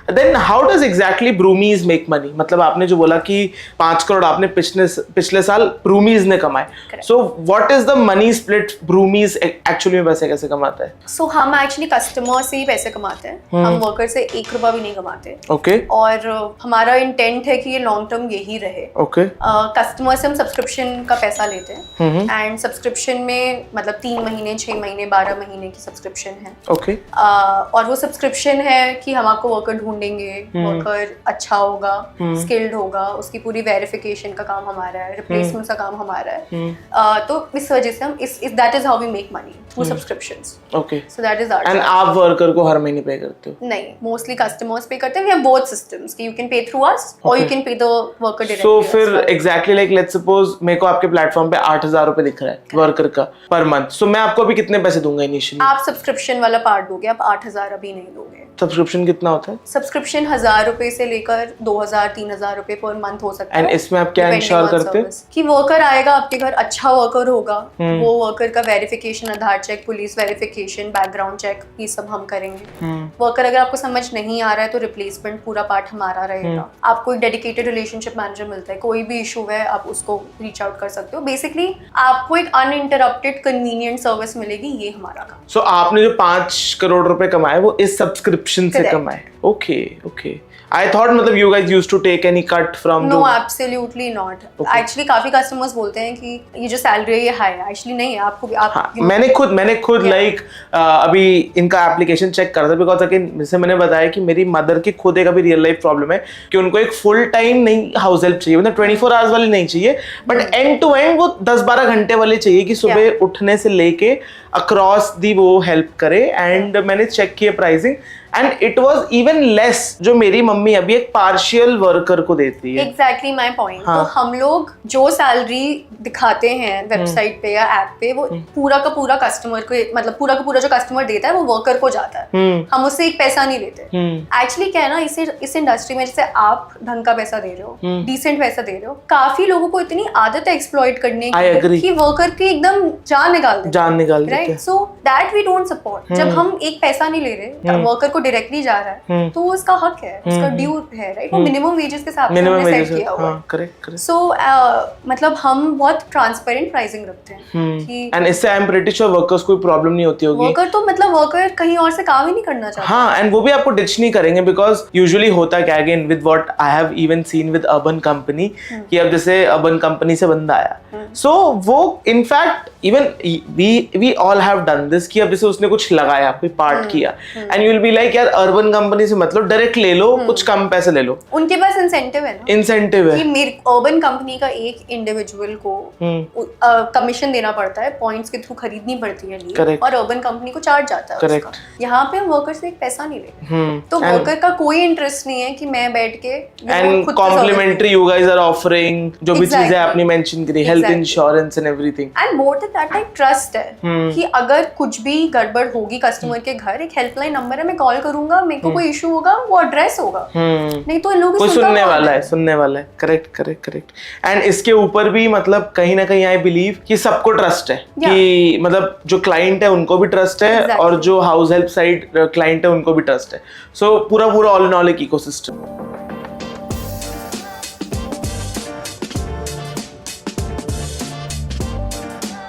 Then how does exactly Broomies make money? मतलब आपने जो बोला कि 5 करोड़ आपने पिछले साल ब्रूमीज ने कमाए, so what is the money split? Broomies actually में पैसे कैसे कमाता है? सो हम एक्चुअली कस्टमर से ही पैसे कमाते हैं, हम वर्कर से 1 रुपया भी नहीं कमाते। ओके। और हमारा इंटेंट है कि ये लॉन्ग टर्म यही रहे। ओके। कस्टमर से हम सब्सक्रिप्शन का पैसा लेते हैं, एंड सब्सक्रिप्शन में मतलब 3 महीने, 6 महीने, 12 महीने की सब्सक्रिप्शन है। ओके। और वो सब्सक्रिप्शन है कि हम आपको वर्कर ढूंढेंगे, वर्कर अच्छा होगा, स्किल्ड होगा, उसकी पूरी वेरिफिकेशन का काम हमारा है, रिप्लेसमेंट का काम हमारा है। तो इस वजह से हम that is how we make money through subscriptions. Okay. So that is our. And आप वर्कर को हर महीने पे करते हो? नहीं, मोस्टली कस्टमर्स पे करते हैं। वी हैव बोथ सिस्टम्स कि you can pay through us और you can pay the worker directly. So फिर एग्जैक्टली लाइक लेट्स सपोज मेरे को आपके प्लेटफॉर्म पे 8,000 रुपए दिख रहा है वर्कर का पर मंथ, सो मैं आपको अभी कितने पैसे दूंगा इनिशियली? आप सब्सक्रिप्शन वाला पार्ट दोगे, आप 8,000 अभी नहीं दोगे। सब्सक्रिप्शन कितना होता है? सब्सक्रिप्शन 1,000 रुपए से लेकर 2,000 3,000 रुपए पर मंथ हो सकता है। एंड इसमें आप क्या इंश्योर करते हैं? कि वर्कर आएगा आपके घर, अच्छा वर्कर होगा, वो वर्कर का verification, Aadhaar check, police verification, background check, ये सब हम करेंगे। वर्कर अगर आपको समझ नहीं आ रहा है तो रिप्लेसमेंट पूरा पार्ट हमारा रहेगा। आपको एक डेडिकेटेड रिलेशनशिप मैनेजर मिलता है, कोई भी इशू है आप उसको रीच आउट कर सकते हो। बेसिकली आपको एक अनइंटरप्टेड कन्वीनियंट सर्विस मिलेगी, ये हमारा काम। सो आपने जो 5 करोड़ रुपए कमाए वो इस सब्सक्रिप्शन से कमाए? Okay okay. आई थॉट मतलब you guys used to take any cut from? No, absolutely not. Actually काफी कस्टमर्स बोलते हैं कि ये जो सैलरी है ये हाई है। एक्चुअली नहीं है, आपको मैंने खुद लाइक अभी इनका एप्लीकेशन चेक कर रहा था, बिकॉज अगेन जैसे मैंने बताया कि मेरी मदर की खुद एक अभी रियल लाइफ प्रॉब्लम है कि उनको एक फुल टाइम नहीं हाउस हेल्प चाहिए, मतलब 24 आवर्स वाली नहीं चाहिए, बट एंड टू एंड वो 10-12 घंटे वाली चाहिए कि सुबह उठने से लेके अक्रॉस दी वो हेल्प करे। एंड मैंने चेक किया pricing and it was even less जो मेरी मम्मी अभी एक पार्शियल वर्कर को देती है। Exactly my point. तो हम लोग जो सैलरी दिखाते हैं वेबसाइट पे या ऐप पे, वो पूरा का पूरा कस्टमर को, मतलब पूरा का पूरा जो कस्टमर देता है वो वर्कर को जाता है। हम उससे एक पैसा नहीं लेते। एक्चुअली क्या है ना, इस इंडस्ट्री में जैसे आप ढंग का पैसा दे रहे हो, डिसेंट पैसा दे रहे हो, काफी लोगों को इतनी आदत है एक्सप्लॉइट करने की कि वर्कर की एकदम जान निकाल देते, right? So that we don't support. जब हम एक पैसा नहीं ले रहे, वर्कर को डायरेक्टली जा रहा है, तो उसका हक है, उसका ड्यू है, राइट? वो मिनिमम वेजेस के हिसाब से हमने सेट किया हुआ है। करेक्ट। सो मतलब हम बहुत ट्रांसपेरेंट प्राइसिंग रखते हैं कि एंड इससे I am pretty sure workers को प्रॉब्लम नहीं होती होगी। वर्कर तो मतलब वर्कर कहीं और से काम ही नहीं करना चाहता। हाँ, एंड वो भी आपको डिच नहीं करेंगे, बिकॉज यूजुअली होता क्या, again with what I have even seen with urban company, कि अब जैसे अर्बन कंपनी से बंदा आया, सो वो in fact even we all have done this कि अब जैसे उसने कुछ लगाया, कोई पार्ट किया, and you will be like यार अर्बन कंपनी से मतलब डायरेक्ट ले लो, कुछ कम पैसे ले लो। उनके पास इंसेंटिव है ना, इंसेंटिव है कि मेरी अर्बन कंपनी का एक इंडिविजुअल को कमीशन देना पड़ता है, पॉइंट्स के थ्रू खरीदनी पड़ती है लीव, और अर्बन कंपनी को चार्ज जाता है उसका। यहाँ पे हम वर्कर से एक पैसा नहीं ले, तो वर्कर का कोई इंटरेस्ट नहीं है कि मैं बैठ के and complimentary you guys are offering जो भी चीजें आपने मेंशन करी, health insurance and everything. And more than that like trust है कि अगर कुछ भी गड़बड़ होगी कस्टमर के घर, एक हेल्पलाइन नंबर है, मैं कॉल करूंगा, मेरे को कोई इशू होगा, वो एड्रेस होगा, नहीं तो इन लोगों को सुनने वाला है। करेक्ट। एंड इसके ऊपर भी मतलब कहीं ना कहीं आई बिलीव कि सबको ट्रस्ट है, कि मतलब जो क्लाइंट है उनको भी ट्रस्ट है, और जो हाउस हेल्प साइड क्लाइंट है उनको भी ट्रस्ट है। सो पूरा ऑल इन ऑल एक इकोसिस्टम।